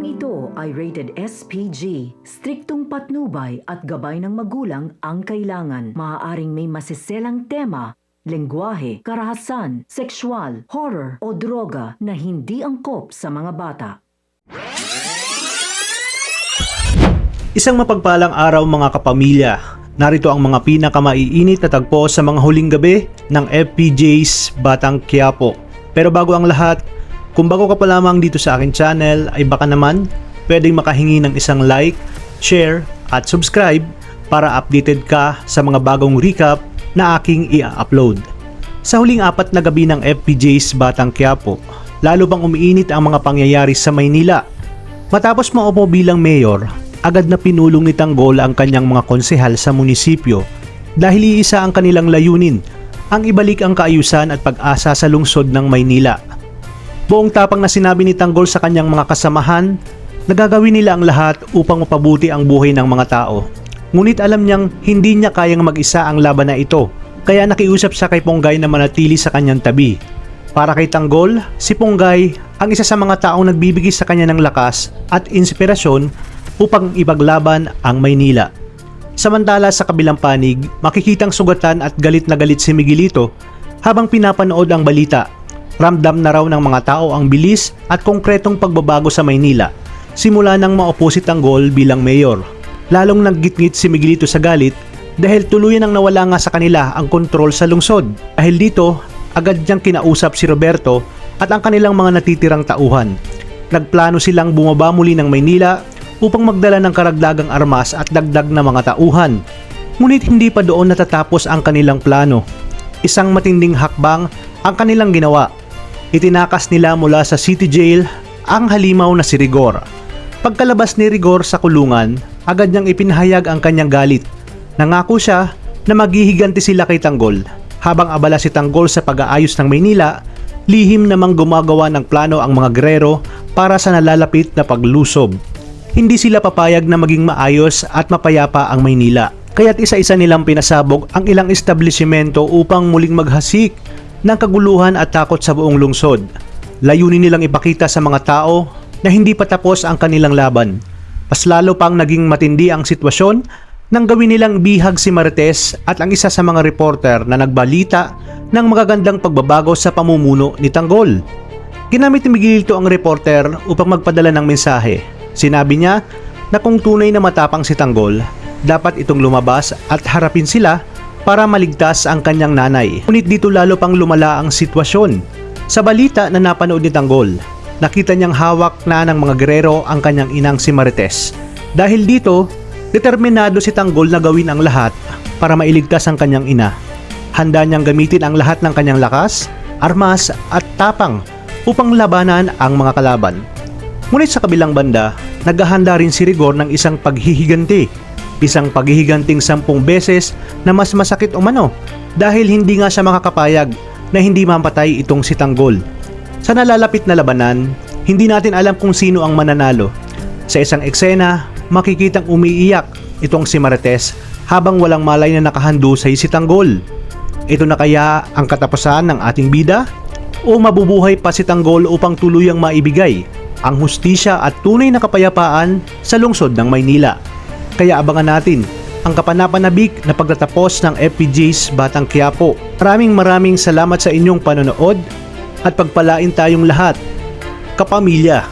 Programang ito ay rated SPG. Striktong patnubay at gabay ng magulang ang kailangan. Maaaring may masiselang tema, lengguwahe, karahasan, sexual, horror o droga na hindi angkop sa mga bata. Isang mapagpalang araw mga kapamilya. Narito ang mga pinakamaiinit na tagpo sa mga huling gabi ng FPJ's Batang Quiapo. Pero bago ang lahat, kung bago ka pa lamang dito sa akin channel ay baka naman pwedeng makahingi ng isang like, share at subscribe para updated ka sa mga bagong recap na aking i-upload. Sa huling 4 na gabi ng FPJ's Batang Quiapo, lalo pang umiinit ang mga pangyayari sa Maynila. Matapos maupo bilang mayor, agad na pinulong ni Tanggol ang kanyang mga konsehal sa munisipyo dahil iisa ang kanilang layunin, ang ibalik ang kaayusan at pag-asa sa lungsod ng Maynila. Buong tapang na sinabi ni Tanggol sa kanyang mga kasamahan na gagawin nila ang lahat upang mapabuti ang buhay ng mga tao. Ngunit alam niyang hindi niya kayang mag-isa ang laban na ito, kaya nakiusap siya kay Ponggay na manatili sa kanyang tabi. Para kay Tanggol, si Ponggay ang isa sa mga taong nagbibigay sa kanya ng lakas at inspirasyon upang ipaglaban ang Maynila. Samantala sa kabilang panig, makikitang sugatan at galit na galit si Miguelito habang pinapanood ang balita. Ramdam na raw ng mga tao ang bilis at konkretong pagbabago sa Maynila simula nang maupo si Tanggol bilang mayor. Lalong naggitngit si Miguelito sa galit dahil tuluyan ang nawala nga sa kanila ang kontrol sa lungsod. Dahil dito, agad niyang kinausap si Roberto at ang kanilang mga natitirang tauhan. Nagplano silang bumaba muli ng Maynila upang magdala ng karagdagang armas at dagdag na mga tauhan. Ngunit hindi pa doon natatapos ang kanilang plano. Isang matinding hakbang ang kanilang ginawa. Itinakas nila mula sa city jail ang halimaw na si Rigor. Pagkalabas ni Rigor sa kulungan, agad niyang ipinahayag ang kanyang galit. Nangako siya na maghihiganti sila kay Tanggol. Habang abala si Tanggol sa pag-aayos ng Maynila, lihim namang gumagawa ng plano ang mga gerero para sa nalalapit na paglusob. Hindi sila papayag na maging maayos at mapayapa ang Maynila. Kaya't isa-isa nilang pinasabog ang ilang establishmento upang muling maghasik ng kaguluhan at takot sa buong lungsod. Layunin nilang ipakita sa mga tao na hindi pa tapos ang kanilang laban. Mas lalo pang naging matindi ang sitwasyon nang gawin nilang bihag si Marites at ang isa sa mga reporter na nagbalita ng magagandang pagbabago sa pamumuno ni Tanggol. Ginamit ni Miguelito ang reporter upang magpadala ng mensahe. Sinabi niya na kung tunay na matapang si Tanggol, dapat itong lumabas at harapin sila para maligtas ang kanyang nanay. Ngunit dito lalo pang lumala ang sitwasyon. Sa balita na napanood ni Tanggol, nakita niyang hawak na ng mga gerero ang kanyang inang si Marites. Dahil dito, determinado si Tanggol na gawin ang lahat para mailigtas ang kanyang ina. Handa niyang gamitin ang lahat ng kanyang lakas, armas at tapang upang labanan ang mga kalaban. Ngunit sa kabilang banda, naghahanda rin si Rigor ng isang paghihiganti. Isang paghihiganting 10 beses na mas masakit umano dahil hindi nga siya makakapayag na hindi mampatay itong si Tanggol. Sa nalalapit na labanan, hindi natin alam kung sino ang mananalo. Sa isang eksena, makikitang umiiyak itong si Marites habang walang malay na nakahandusay si Tanggol. Ito na kaya ang katapusan ng ating bida? O mabubuhay pa si Tanggol upang tuluyang maibigay ang hustisya at tunay na kapayapaan sa lungsod ng Maynila? Kaya abangan natin ang kapanapanabik na pagtatapos ng FPJ's Batang Quiapo. Maraming salamat sa inyong panonood at pagpalain tayong lahat, kapamilya.